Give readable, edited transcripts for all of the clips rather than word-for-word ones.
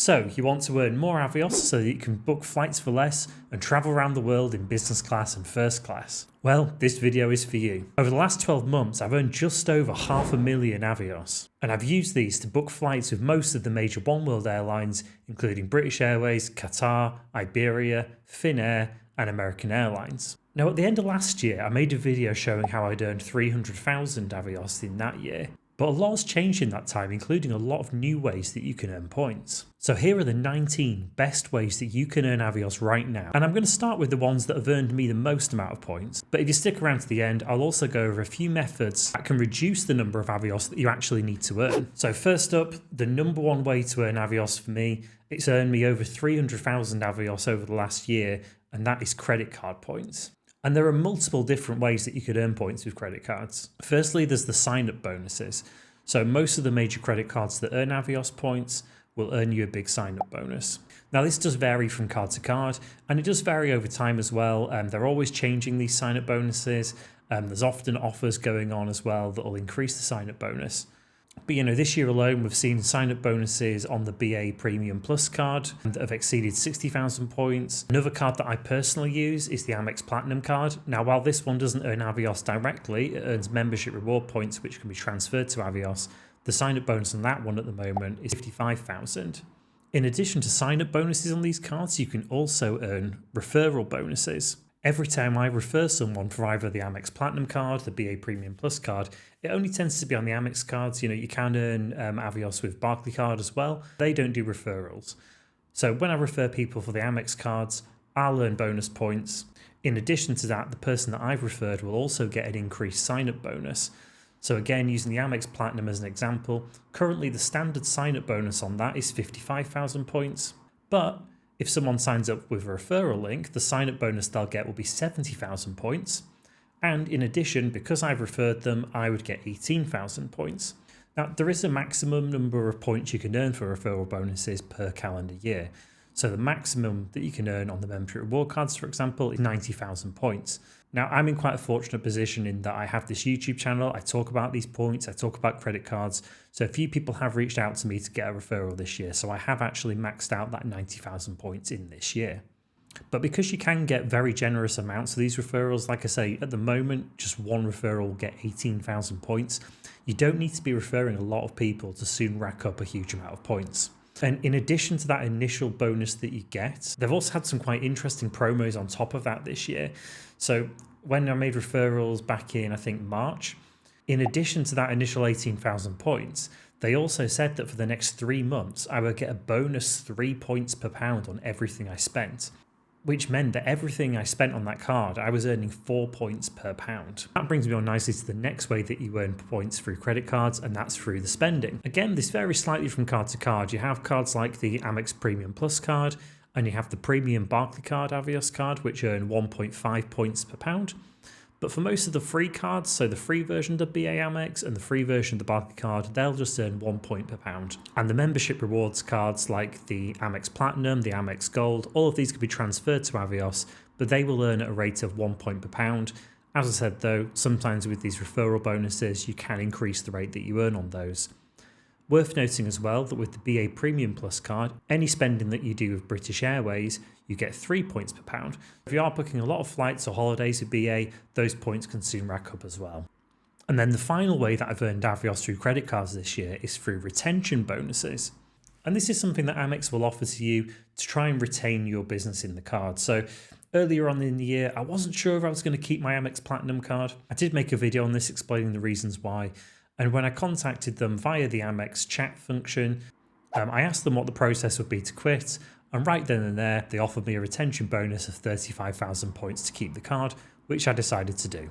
So you want to earn more Avios so that you can book flights for less and travel around the world in business class and first class? Well, this video is for you. Over the last 12 months, I've earned just over 500,000 Avios, and I've used these to book flights with most of the major oneworld airlines, including British Airways, Qatar, Iberia, Finnair, and American Airlines. Now, at the end of last year, I made a video showing how I'd earned 300,000 Avios in that year. But a lot has changed in that time, including a lot of new ways that you can earn points. So here are the 19 best ways that you can earn Avios right now. And I'm going to start with the ones that have earned me the most amount of points. But if you stick around to the end, I'll also go over a few methods that can reduce the number of Avios that you actually need to earn. So first up, the number one way to earn Avios for me, it's earned me over 300,000 Avios over the last year, and that is credit card points. And there are multiple different ways that you could earn points with credit cards. Firstly, there's the sign-up bonuses. So most of the major credit cards that earn Avios points will earn you a big sign-up bonus. Now this does vary from card to card, and it does vary over time as well. They're always changing these sign-up bonuses. There's often offers going on as well that will increase the sign-up bonus. But this year alone, we've seen sign-up bonuses on the BA Premium Plus card that have exceeded 60,000 points. Another card that I personally use is the Amex Platinum card. Now, while this one doesn't earn Avios directly, it earns membership reward points which can be transferred to Avios. The sign-up bonus on that one at the moment is 55,000. In addition to sign-up bonuses on these cards, you can also earn referral bonuses. Every time I refer someone for either the Amex Platinum card, the BA Premium Plus card, it only tends to be on the Amex cards. You can earn Avios with Barclays card as well. They don't do referrals. So when I refer people for the Amex cards, I'll earn bonus points. In addition to that, the person that I've referred will also get an increased sign-up bonus. So again, using the Amex Platinum as an example, currently the standard sign-up bonus on that is 55,000 points. But if someone signs up with a referral link, the sign-up bonus they'll get will be 70,000 points. And in addition, because I've referred them, I would get 18,000 points. Now, there is a maximum number of points you can earn for referral bonuses per calendar year. So the maximum that you can earn on the membership reward cards, for example, is 90,000 points. Now, I'm in quite a fortunate position in that I have this YouTube channel. I talk about these points. I talk about credit cards. So a few people have reached out to me to get a referral this year. So I have actually maxed out that 90,000 points in this year. But because you can get very generous amounts of these referrals, like I say, at the moment, just one referral will get 18,000 points. You don't need to be referring a lot of people to soon rack up a huge amount of points. And in addition to that initial bonus that you get, they've also had some quite interesting promos on top of that this year. So when I made referrals back in, I think, March, in addition to that initial 18,000 points, they also said that for the next 3 months, I would get a bonus 3 points per pound on everything I spent, which meant that everything I spent on that card, I was earning 4 points per pound. That brings me on nicely to the next way that you earn points through credit cards, and that's through the spending. Again, this varies slightly from card to card. You have cards like the Amex Premium Plus card, and you have the Premium Barclays card, Avios card, which earn 1.5 points per pound. But for most of the free cards, so the free version of the BA Amex and the free version of the Barclays card, they'll just earn 1 point per pound. And the membership rewards cards like the Amex Platinum, the Amex Gold, all of these can be transferred to Avios, but they will earn at a rate of 1 point per pound. As I said though, sometimes with these referral bonuses, you can increase the rate that you earn on those. Worth noting as well that with the BA Premium Plus card, any spending that you do with British Airways, you get 3 points per pound. If you are booking a lot of flights or holidays with BA, those points can soon rack up as well. And then the final way that I've earned Avios through credit cards this year is through retention bonuses. And this is something that Amex will offer to you to try and retain your business in the card. So earlier on in the year, I wasn't sure if I was going to keep my Amex Platinum card. I did make a video on this explaining the reasons why. And when I contacted them via the Amex chat function, I asked them what the process would be to quit. And right then and there, they offered me a retention bonus of 35,000 points to keep the card, which I decided to do.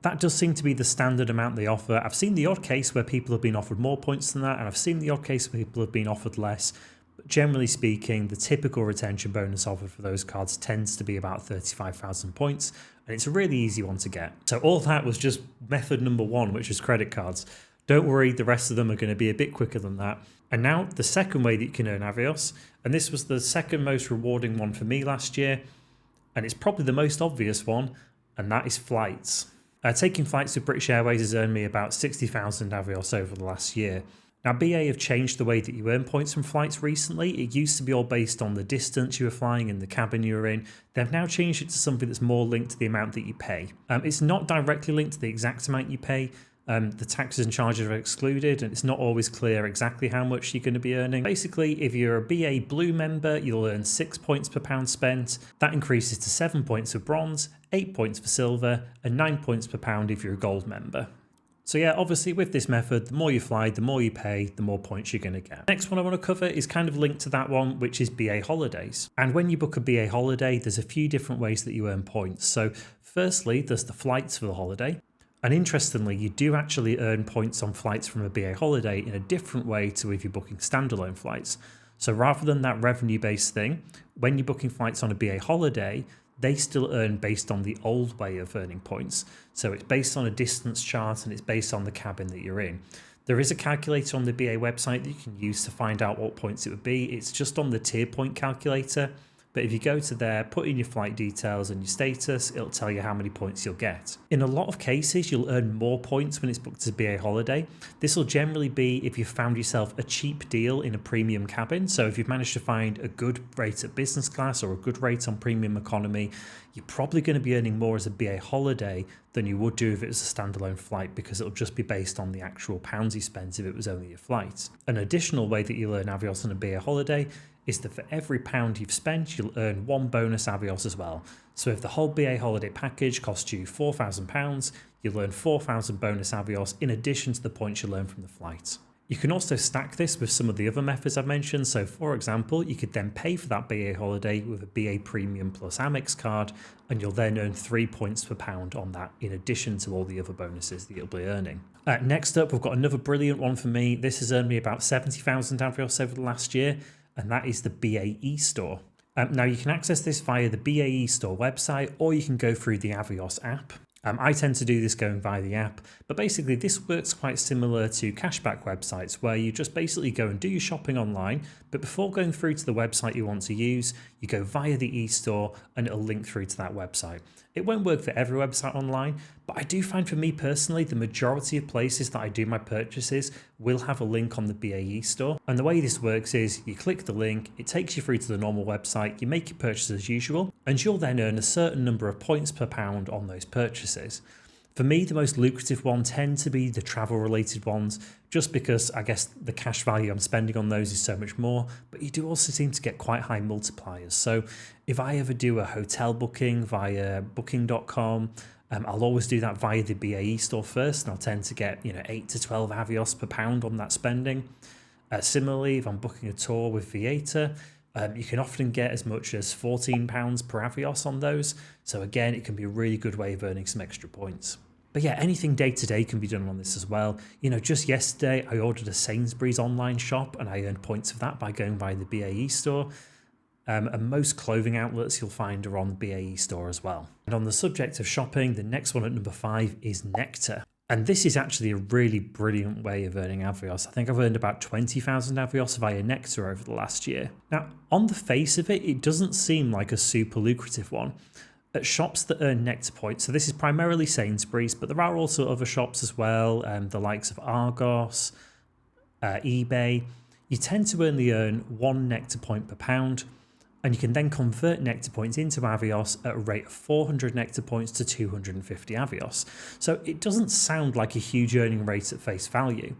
That does seem to be the standard amount they offer. I've seen the odd case where people have been offered more points than that, and I've seen the odd case where people have been offered less. But generally speaking, the typical retention bonus offer for those cards tends to be about 35,000 points, and it's a really easy one to get. So all that was just method number one, which is credit cards. Don't worry, the rest of them are going to be a bit quicker than that. And now the second way that you can earn Avios, and this was the second most rewarding one for me last year, and it's probably the most obvious one, and that is flights. Taking flights with British Airways has earned me about 60,000 Avios over the last year. Now, BA have changed the way that you earn points from flights recently. It used to be all based on the distance you were flying and the cabin you were in. They've now changed it to something that's more linked to the amount that you pay. It's not directly linked to the exact amount you pay. The taxes and charges are excluded, and it's not always clear exactly how much you're going to be earning. Basically, if you're a BA Blue member, you'll earn 6 points per pound spent. That increases to 7 points for bronze, 8 points for silver, and 9 points per pound if you're a gold member. So yeah, obviously with this method, the more you fly, the more you pay, the more points you're going to get. Next one I want to cover is kind of linked to that one, which is BA holidays. And when you book a BA holiday, there's a few different ways that you earn points. So firstly, there's the flights for the holiday. And interestingly, you do actually earn points on flights from a BA holiday in a different way to if you're booking standalone flights. So rather than that revenue-based thing, when you're booking flights on a BA holiday, they still earn based on the old way of earning points. So it's based on a distance chart and it's based on the cabin that you're in. There is a calculator on the BA website that you can use to find out what points it would be. It's just on the tier point calculator. But if you go to there, put in your flight details and your status, it'll tell you how many points you'll get. In a lot of cases, you'll earn more points when it's booked as a BA holiday. This will generally be if you've found yourself a cheap deal in a premium cabin. So if you've managed to find a good rate at business class or a good rate on premium economy, you're probably going to be earning more as a BA holiday than you would do if it was a standalone flight, because it'll just be based on the actual pounds you spent if it was only a flight. An additional way that you'll earn Avios on a BA holiday is that for every pound you've spent, you'll earn 1 bonus Avios as well. So if the whole BA holiday package costs you £4,000, you'll earn 4,000 bonus Avios in addition to the points you earn from the flight. You can also stack this with some of the other methods I've mentioned. So for example, you could then pay for that BA holiday with a BA Premium plus Amex card, and you'll then earn 3 points per pound on that in addition to all the other bonuses that you'll be earning. Next up, we've got another brilliant one for me. This has earned me about 70,000 Avios over the last year, and that is the BAE store. Now you can access this via the BAE store website, or you can go through the Avios app. I tend to do this going via the app, but basically this works quite similar to cashback websites where you just basically go and do your shopping online, but before going through to the website you want to use, you go via the e-store and it'll link through to that website. It won't work for every website online, but I do find for me personally, the majority of places that I do my purchases will have a link on the BAE store. And the way this works is you click the link, it takes you through to the normal website, you make your purchase as usual, and you'll then earn a certain number of points per pound on those purchases. For me, the most lucrative ones tend to be the travel related ones, just because I guess the cash value I'm spending on those is so much more, but you do also seem to get quite high multipliers. So if I ever do a hotel booking via booking.com, I'll always do that via the BAE store first, and I'll tend to get 8 to 12 Avios per pound on that spending. Similarly, if I'm booking a tour with Vieta, you can often get as much as £14 per Avios on those. So again, it can be a really good way of earning some extra points. But yeah, anything day to day can be done on this as well. Just yesterday, I ordered a Sainsbury's online shop and I earned points of that by going by the BAE store. And most clothing outlets you'll find are on the BAE store as well. And on the subject of shopping, the next one at number 5 is Nectar. And this is actually a really brilliant way of earning Avios. I think I've earned about 20,000 Avios via Nectar over the last year. Now, on the face of it, it doesn't seem like a super lucrative one. At shops that earn Nectar points, so this is primarily Sainsbury's, but there are also other shops as well, the likes of Argos, eBay. You tend to only earn 1 Nectar point per pound, and you can then convert Nectar points into Avios at a rate of 400 Nectar points to 250 Avios. So it doesn't sound like a huge earning rate at face value.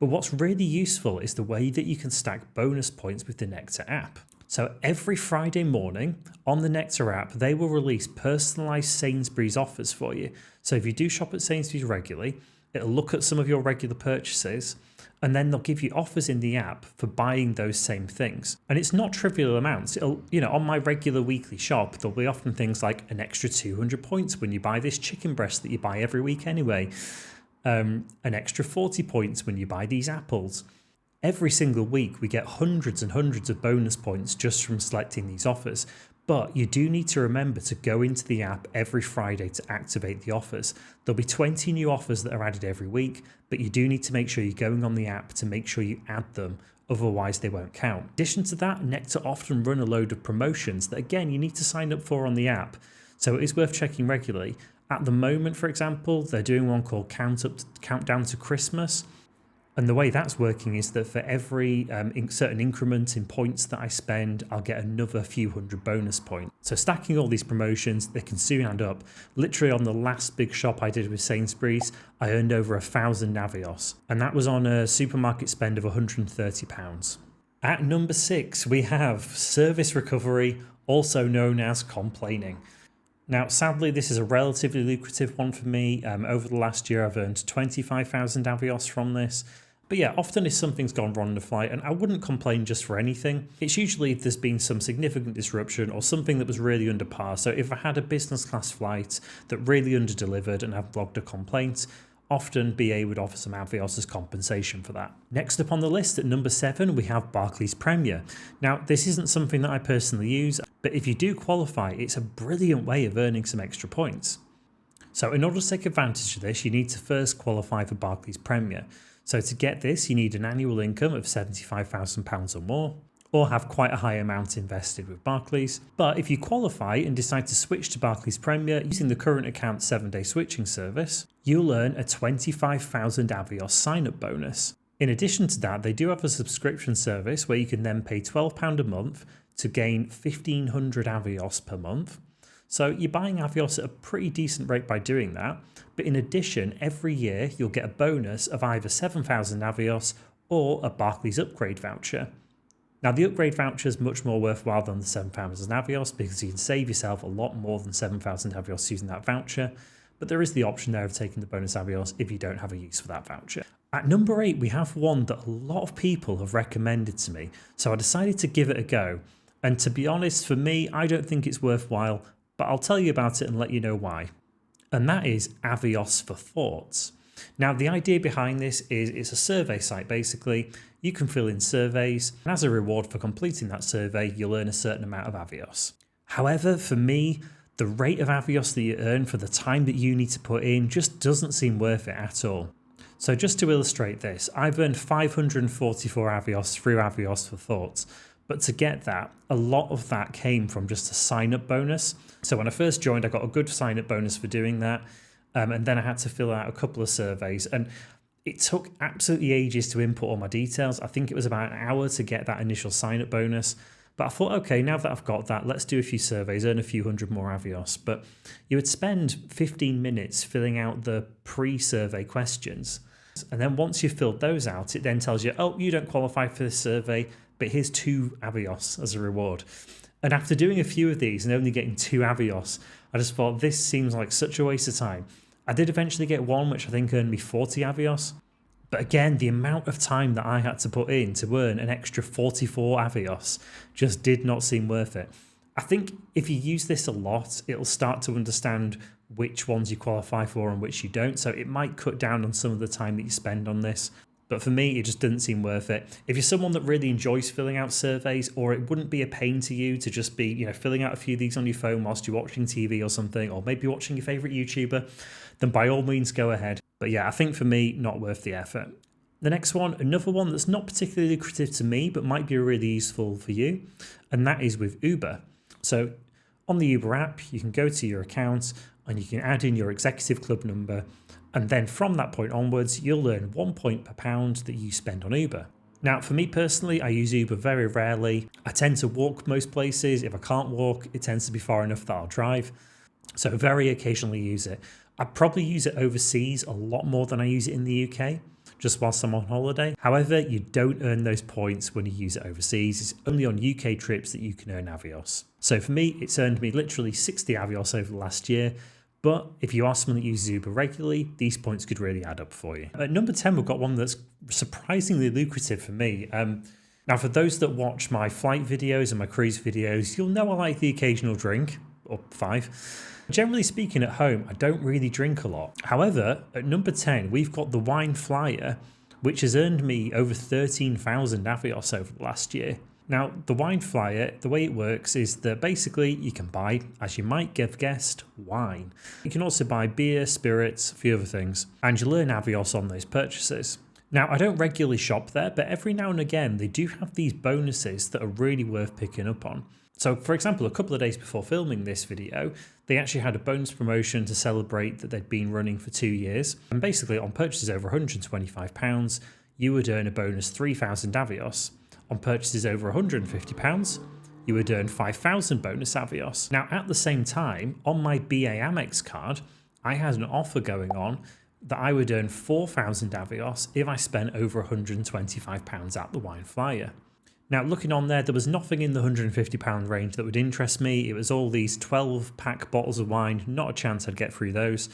But what's really useful is the way that you can stack bonus points with the Nectar app. So every Friday morning on the Nectar app, they will release personalized Sainsbury's offers for you. So if you do shop at Sainsbury's regularly, it'll look at some of your regular purchases, and then they'll give you offers in the app for buying those same things. And it's not trivial amounts. It'll, on my regular weekly shop, there'll be often things like an extra 200 points when you buy this chicken breast that you buy every week anyway. An extra 40 points when you buy these apples. Every single week, we get hundreds and hundreds of bonus points just from selecting these offers. But you do need to remember to go into the app every Friday to activate the offers. There'll be 20 new offers that are added every week, but you do need to make sure you're going on the app to make sure you add them, otherwise they won't count. In addition to that, Nectar often run a load of promotions that again you need to sign up for on the app, so it is worth checking regularly. At the moment, for example, they're doing one called Countdown to Christmas. And the way that's working is that for every certain increment in points that I spend, I'll get another few hundred bonus points. So stacking all these promotions, they can soon add up. Literally on the last big shop I did with Sainsbury's, I earned over 1,000 Avios. And that was on a supermarket spend of £130. At number 6, we have service recovery, also known as complaining. Now, sadly, this is a relatively lucrative one for me. Over the last year, I've earned 25,000 Avios from this. But yeah, often if something's gone wrong in a flight, and I wouldn't complain just for anything, it's usually if there's been some significant disruption or something that was really under par. So if I had a business class flight that really under-delivered and I've logged a complaint, often BA would offer some Avios as compensation for that. Next up on the list at number 7, we have Barclays Premier. Now, this isn't something that I personally use, but if you do qualify, it's a brilliant way of earning some extra points. So in order to take advantage of this, you need to first qualify for Barclays Premier. So to get this, you need an annual income of £75,000 or more, or have quite a high amount invested with Barclays. But if you qualify and decide to switch to Barclays Premier using the current account 7-day switching service, you'll earn a 25,000 Avios sign-up bonus. In addition to that, they do have a subscription service where you can then pay £12 a month to gain 1,500 Avios per month. So you're buying Avios at a pretty decent rate by doing that. But in addition, every year you'll get a bonus of either 7,000 Avios or a Barclays upgrade voucher. Now, the upgrade voucher is much more worthwhile than the 7,000 Avios because you can save yourself a lot more than 7,000 Avios using that voucher. But there is the option there of taking the bonus Avios if you don't have a use for that voucher. At number 8, we have one that a lot of people have recommended to me. So I decided to give it a go. And to be honest, for me, I don't think it's worthwhile, but I'll tell you about it and let you know why. And that is Avios for Thoughts. Now, the idea behind this is it's a survey site, basically. You can fill in surveys, and as a reward for completing that survey, you'll earn a certain amount of Avios. However, for me, the rate of Avios that you earn for the time that you need to put in just doesn't seem worth it at all. So just to illustrate this, I've earned 544 Avios through Avios for Thoughts. But to get that, a lot of that came from just a sign-up bonus. So when I first joined, I got a good sign-up bonus for doing that. And then I had to fill out a couple of surveys. And it took absolutely ages to input all my details. I think it was about an hour to get that initial sign-up bonus. But I thought, okay, now that I've got that, let's do a few surveys, earn a few hundred more Avios. But you would spend 15 minutes filling out the pre-survey questions. And then once you've filled those out, it then tells you, oh, you don't qualify for this survey, but here's 2 Avios as a reward. And after doing a few of these and only getting 2 Avios, I just thought this seems like such a waste of time. I did eventually get one, which I think earned me 40 Avios. But again, the amount of time that I had to put in to earn an extra 44 Avios just did not seem worth it. I think if you use this a lot, it'll start to understand which ones you qualify for and which you don't. So it might cut down on some of the time that you spend on this. But for me, it just didn't seem worth it. If you're someone that really enjoys filling out surveys, or it wouldn't be a pain to you to just be, filling out a few of these on your phone whilst you're watching TV or something, or maybe watching your favourite YouTuber, then by all means go ahead. But yeah, I think for me, not worth the effort. The next one, another one that's not particularly lucrative to me, but might be really useful for you, and that is with Uber. So on the Uber app, you can go to your account and you can add in your executive club number. And then from that point onwards, you'll earn 1 point per pound that you spend on Uber. Now, for me personally, I use Uber very rarely. I tend to walk most places. If I can't walk, it tends to be far enough that I'll drive. So very occasionally use it. I probably use it overseas a lot more than I use it in the UK, just whilst I'm on holiday. However, you don't earn those points when you use it overseas. It's only on UK trips that you can earn Avios. So for me, it's earned me literally 60 Avios over the last year. But if you are someone that uses Uber regularly, these points could really add up for you. At number 10, we've got one that's surprisingly lucrative for me. Now, for those that watch my flight videos and my cruise videos, you'll know I like the occasional drink, or 5. Generally speaking, at home, I don't really drink a lot. However, at number 10, we've got the Wine Flyer, which has earned me over 13,000 Avios over the last year. Now, the Wine Flyer, the way it works is that basically you can buy, as you might have guessed, wine. You can also buy beer, spirits, a few other things, and you'll earn Avios on those purchases. Now, I don't regularly shop there, but every now and again, they do have these bonuses that are really worth picking up on. So, for example, a couple of days before filming this video, they actually had a bonus promotion to celebrate that they'd been running for 2 years. And basically, on purchases over £125, you would earn a bonus 3,000 Avios. On purchases over £150, you would earn 5,000 bonus Avios. Now, at the same time, on my BA Amex card, I had an offer going on that I would earn 4,000 Avios if I spent over £125 at the Wine Flyer. Now, looking on there was nothing in the £150 range that would interest me. It was all these 12-pack bottles of wine, not a chance I'd get through those.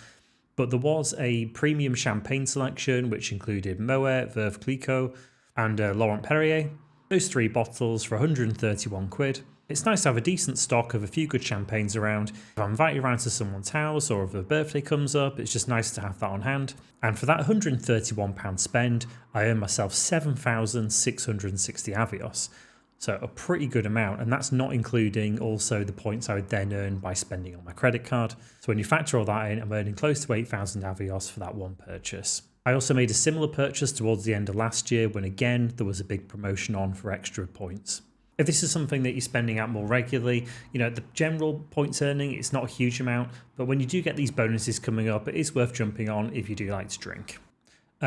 But there was a premium champagne selection, which included Moet, Veuve Clicquot, and Laurent Perrier. Those 3 bottles for 131 quid. It's nice to have a decent stock of a few good champagnes around. If I'm invited around to someone's house or if a birthday comes up, it's just nice to have that on hand. And for that £131 spend, I earned myself 7,660 Avios. So a pretty good amount, and that's not including also the points I would then earn by spending on my credit card. So when you factor all that in, I'm earning close to 8,000 Avios for that one purchase. I also made a similar purchase towards the end of last year when again there was a big promotion on for extra points. If this is something that you're spending out more regularly, the general points earning, it's not a huge amount, but when you do get these bonuses coming up, it is worth jumping on if you do like to drink.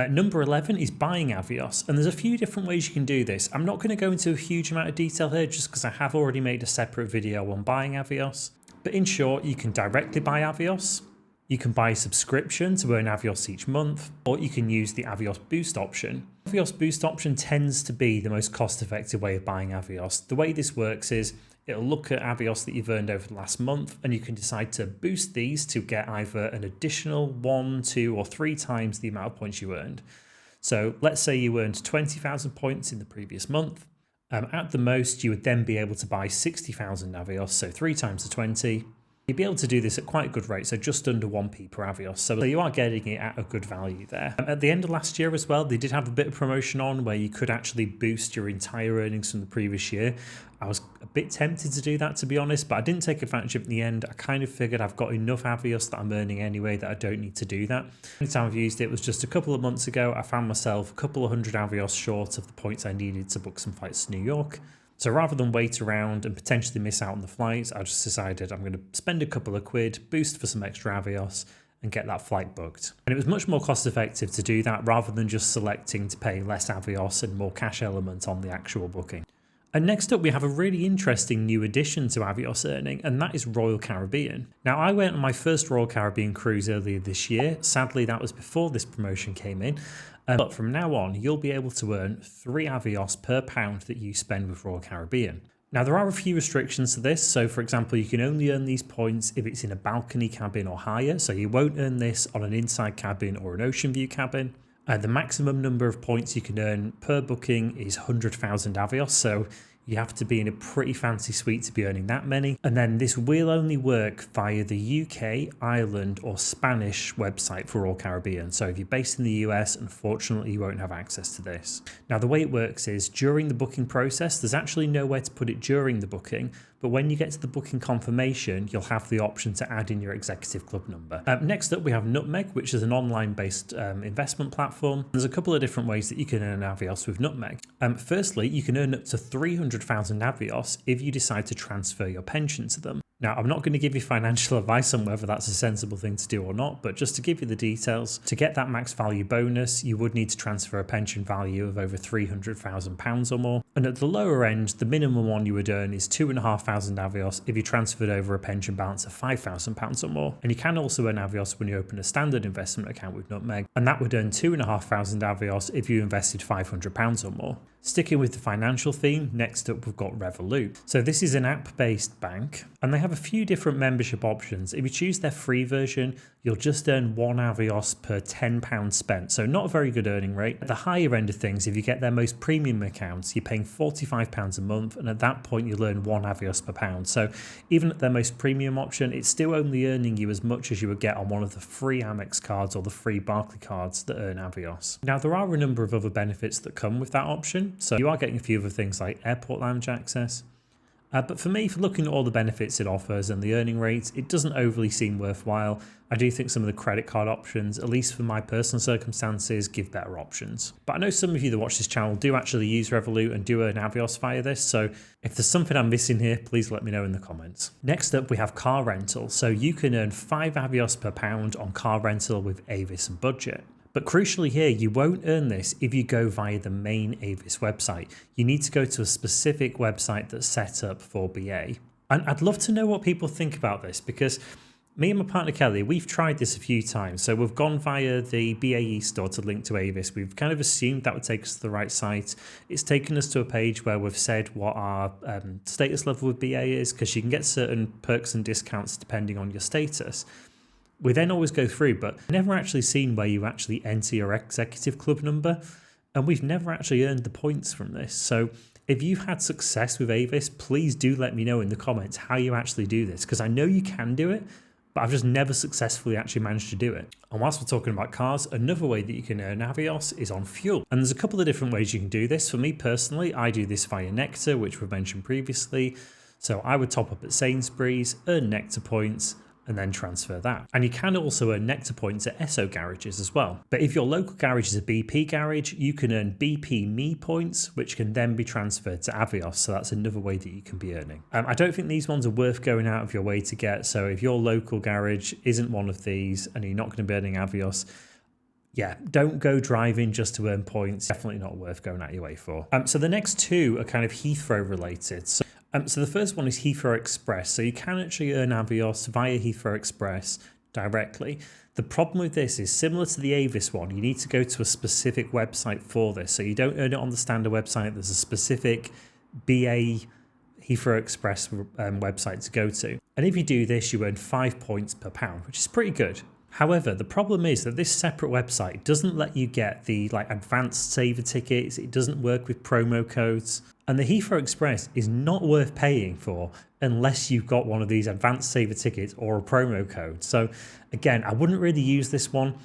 Number 11 is buying Avios, and there's a few different ways you can do this. I'm not going to go into a huge amount of detail here just because I have already made a separate video on buying Avios, but in short, you can directly buy Avios. You can buy a subscription to earn Avios each month, or you can use the Avios Boost option. Avios Boost option tends to be the most cost-effective way of buying Avios. The way this works is it'll look at Avios that you've earned over the last month, and you can decide to boost these to get either an additional 1, 2, or 3 times the amount of points you earned. So let's say you earned 20,000 points in the previous month. At the most, you would then be able to buy 60,000 Avios, so 3 times the 20. You'd be able to do this at quite a good rate, so just under 1p per Avios. So you are getting it at a good value there. At the end of last year as well, they did have a bit of promotion on where you could actually boost your entire earnings from the previous year. I was a bit tempted to do that, to be honest, but I didn't take advantage of it in the end. I kind of figured I've got enough Avios that I'm earning anyway that I don't need to do that. The only time I've used it was just a couple of months ago. I found myself a couple of hundred Avios short of the points I needed to book some flights to New York. So rather than wait around and potentially miss out on the flights, I just decided I'm going to spend a couple of quid, boost for some extra Avios, and get that flight booked. And it was much more cost effective to do that rather than just selecting to pay less Avios and more cash element on the actual booking. And next up, we have a really interesting new addition to Avios earning, and that is Royal Caribbean. Now, I went on my first Royal Caribbean cruise earlier this year. Sadly, that was before this promotion came in. But from now on, you'll be able to earn 3 Avios per pound that you spend with Royal Caribbean. Now, there are a few restrictions to this. So, for example, you can only earn these points if it's in a balcony cabin or higher. So you won't earn this on an inside cabin or an ocean view cabin. The maximum number of points you can earn per booking is 100,000 Avios. So you have to be in a pretty fancy suite to be earning that many. And then this will only work via the UK, Ireland, or Spanish website for Royal Caribbean. So if you're based in the US, unfortunately, you won't have access to this. Now, the way it works is during the booking process, there's actually nowhere to put it during the booking. But when you get to the booking confirmation, you'll have the option to add in your executive club number. Next up, we have Nutmeg, which is an online-based investment platform. There's a couple of different ways that you can earn Avios with Nutmeg. Firstly, you can earn up to 300,000 Avios if you decide to transfer your pension to them. Now, I'm not going to give you financial advice on whether that's a sensible thing to do or not, but just to give you the details, to get that max value bonus, you would need to transfer a pension value of over £300,000 or more. And at the lower end, the minimum one you would earn is 2,500 Avios if you transferred over a pension balance of £5,000 or more. And you can also earn Avios when you open a standard investment account with Nutmeg, and that would earn 2,500 Avios if you invested £500 or more. Sticking with the financial theme, next up we've got Revolut. So this is an app-based bank, and they have a few different membership options. If you choose their free version, you'll just earn 1 Avios per £10 spent, so not a very good earning rate. At the higher end of things, if you get their most premium accounts, you're paying £45 a month, and at that point you'll earn 1 Avios per pound. So even at their most premium option, it's still only earning you as much as you would get on one of the free Amex cards or the free Barclays cards that earn Avios. Now, there are a number of other benefits that come with that option. So you are getting a few other things like airport lounge access. But for me, for looking at all the benefits it offers and the earning rates, it doesn't overly seem worthwhile. I do think some of the credit card options, at least for my personal circumstances, give better options. But I know some of you that watch this channel do actually use Revolut and do earn Avios via this, so if there's something I'm missing here, please let me know in the comments. Next up, we have car rental. So you can earn 5 Avios per pound on car rental with Avis and Budget. But crucially here, you won't earn this if you go via the main Avios website. You need to go to a specific website that's set up for BA. And I'd love to know what people think about this, because me and my partner Kelly, we've tried this a few times. So we've gone via the BAE store to link to Avios. We've kind of assumed that would take us to the right site. It's taken us to a page where we've said what our status level with BA is, because you can get certain perks and discounts depending on your status. We then always go through, but never actually seen where you actually enter your executive club number. And we've never actually earned the points from this. So if you've had success with Avios, please do let me know in the comments how you actually do this, because I know you can do it, but I've just never successfully actually managed to do it. And whilst we're talking about cars, another way that you can earn Avios is on fuel. And there's a couple of different ways you can do this. For me personally, I do this via Nectar, which we've mentioned previously. So I would top up at Sainsbury's, earn Nectar points, and then transfer that. And you can also earn Nectar points at Esso garages as well. But if your local garage is a BP garage, you can earn BP Me points, which can then be transferred to Avios. So that's another way that you can be earning. I don't think these ones are worth going out of your way to get. So if your local garage isn't one of these and you're not going to be earning Avios, yeah, don't go driving just to earn points. Definitely not worth going out your way for. So the next two are kind of Heathrow related. So the first one is Heathrow Express. So you can actually earn Avios via Heathrow Express directly. The problem with this is similar to the Avios one. You need to go to a specific website for this. So you don't earn it on the standard website. There's a specific BA Heathrow Express website to go to. And if you do this, you earn 5 points per pound, which is pretty good. However, the problem is that this separate website doesn't let you get the advanced saver tickets. It doesn't work with promo codes. And the Heathrow Express is not worth paying for unless you've got one of these advanced saver tickets or a promo code. So again, I wouldn't really use this one.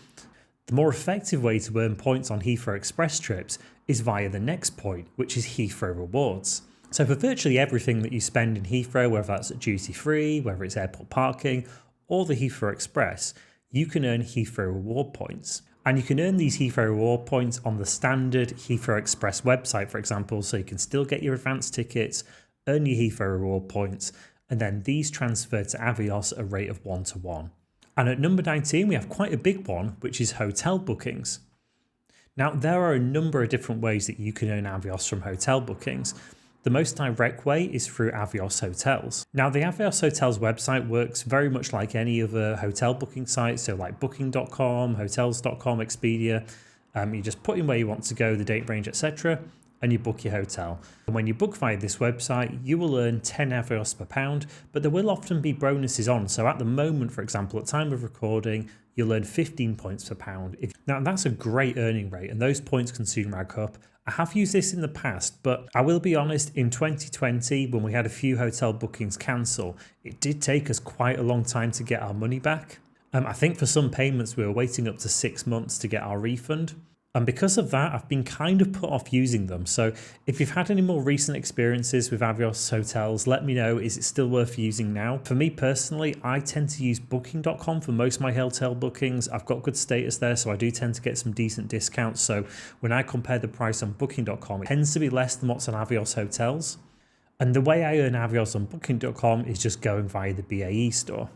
The more effective way to earn points on Heathrow Express trips is via the next point, which is Heathrow Rewards. So for virtually everything that you spend in Heathrow, whether that's at duty free, whether it's airport parking, or the Heathrow Express, you can earn Heathrow Reward points. And you can earn these Heathrow Reward points on the standard Heathrow Express website, for example, so you can still get your advanced tickets, earn your Heathrow Reward points, and then these transfer to Avios at a rate of 1-to-1. And at number 19, we have quite a big one, which is hotel bookings. Now, there are a number of different ways that you can earn Avios from hotel bookings. The most direct way is through Avios Hotels. Now, the Avios Hotels website works very much like any other hotel booking site, so like booking.com, hotels.com, Expedia. You just put in where you want to go, the date range, etc., and you book your hotel. And when you book via this website, you will earn 10 Avios per pound, but there will often be bonuses on. So at the moment, for example, at time of recording, you'll earn 15 points per pound. Now, that's a great earning rate, and those points can soon rack up. I have used this in the past, but I will be honest, in 2020, when we had a few hotel bookings cancel, it did take us quite a long time to get our money back. I think for some payments, we were waiting up to 6 months to get our refund. And because of that, I've been kind of put off using them. So if you've had any more recent experiences with Avios Hotels, let me know. Is it still worth using now? For me personally, I tend to use booking.com for most of my hotel bookings. I've got good status there, so I do tend to get some decent discounts. So when I compare the price on booking.com, it tends to be less than what's on Avios Hotels. And the way I earn Avios on booking.com is just going via the BAE store.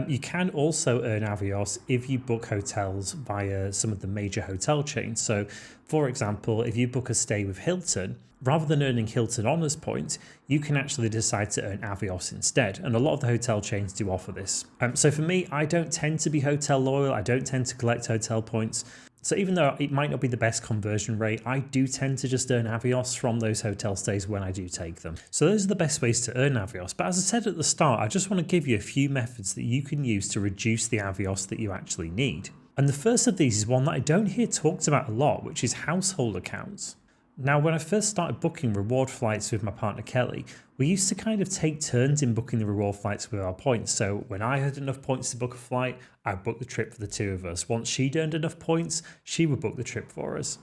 You can also earn Avios if you book hotels via some of the major hotel chains. So, for example, if you book a stay with Hilton, rather than earning Hilton Honors points, you can actually decide to earn Avios instead. And a lot of the hotel chains do offer this. So for me, I don't tend to be hotel loyal. I don't tend to collect hotel points. So even though it might not be the best conversion rate, I do tend to just earn Avios from those hotel stays when I do take them. So those are the best ways to earn Avios. But as I said at the start, I just want to give you a few methods that you can use to reduce the Avios that you actually need. And the first of these is one that I don't hear talked about a lot, which is household accounts. Now, when I first started booking reward flights with my partner Kelly, we used to kind of take turns in booking the reward flights with our points. So when I had enough points to book a flight, I'd book the trip for the two of us. Once she'd earned enough points, she would book the trip for us.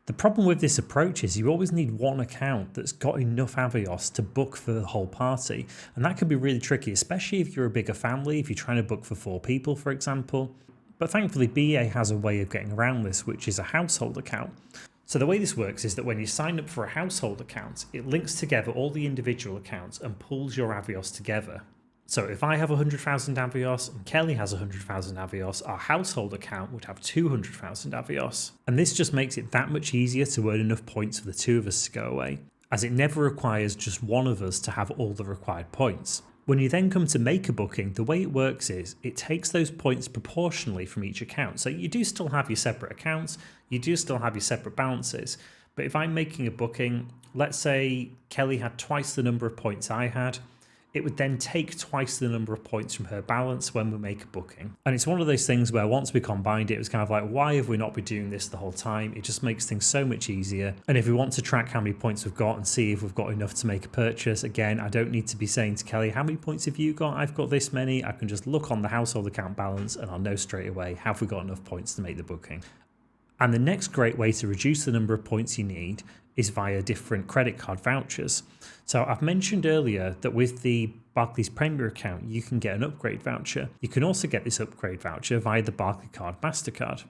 The problem with this approach is you always need one account that's got enough Avios to book for the whole party. And that can be really tricky, especially if you're a bigger family, if you're trying to book for 4 people, for example. But thankfully, BA has a way of getting around this, which is a household account. So the way this works is that when you sign up for a household account, it links together all the individual accounts and pulls your Avios together. So if I have 100,000 Avios and Kelly has 100,000 Avios, our household account would have 200,000 Avios. And this just makes it that much easier to earn enough points for the two of us to go away, as it never requires just one of us to have all the required points. When you then come to make a booking, the way it works is it takes those points proportionally from each account. So you do still have your separate accounts, you do still have your separate balances. But if I'm making a booking, let's say Kelly had twice the number of points I had, it would then take twice the number of points from her balance when we make a booking. And it's one of those things where once we combined it, it was kind of like, why have we not been doing this the whole time? It just makes things so much easier. And if we want to track how many points we've got and see if we've got enough to make a purchase, again, I don't need to be saying to Kelly, how many points have you got? I've got this many. I can just look on the household account balance and I'll know straight away, have we got enough points to make the booking? And the next great way to reduce the number of points you need is via different credit card vouchers. So I've mentioned earlier that with the Barclays Premier account, you can get an upgrade voucher. You can also get this upgrade voucher via the Barclays card MasterCard.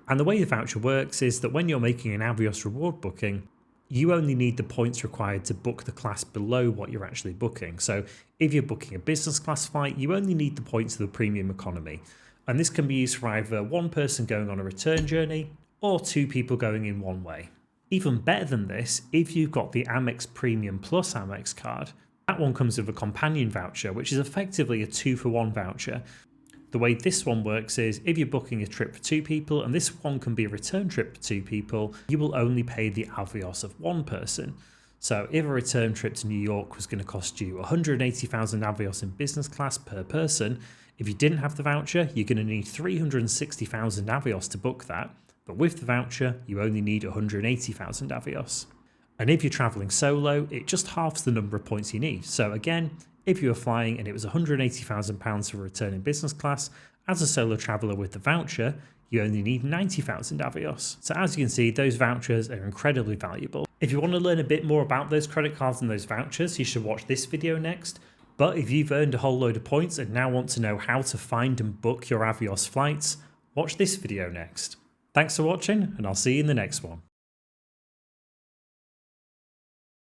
And the way the voucher works is that when you're making an Avios reward booking, you only need the points required to book the class below what you're actually booking. So if you're booking a business class flight, you only need the points of the premium economy. And this can be used for either one person going on a return journey or two people going in one way. Even better than this, if you've got the Amex Premium Plus Amex card, that one comes with a companion voucher, which is effectively a 2-for-1 voucher. The way this one works is if you're booking a trip for two people, and this one can be a return trip for two people, you will only pay the Avios of one person. So if a return trip to New York was going to cost you 180,000 Avios in business class per person, if you didn't have the voucher, you're going to need 360,000 Avios to book that. But with the voucher, you only need 180,000 Avios. And if you're traveling solo, it just halves the number of points you need. So again, if you were flying and it was £180,000 for a return in business class, as a solo traveller with the voucher, you only need 90,000 Avios. So as you can see, those vouchers are incredibly valuable. If you want to learn a bit more about those credit cards and those vouchers, you should watch this video next. But if you've earned a whole load of points and now want to know how to find and book your Avios flights, watch this video next. Thanks for watching, and I'll see you in the next one.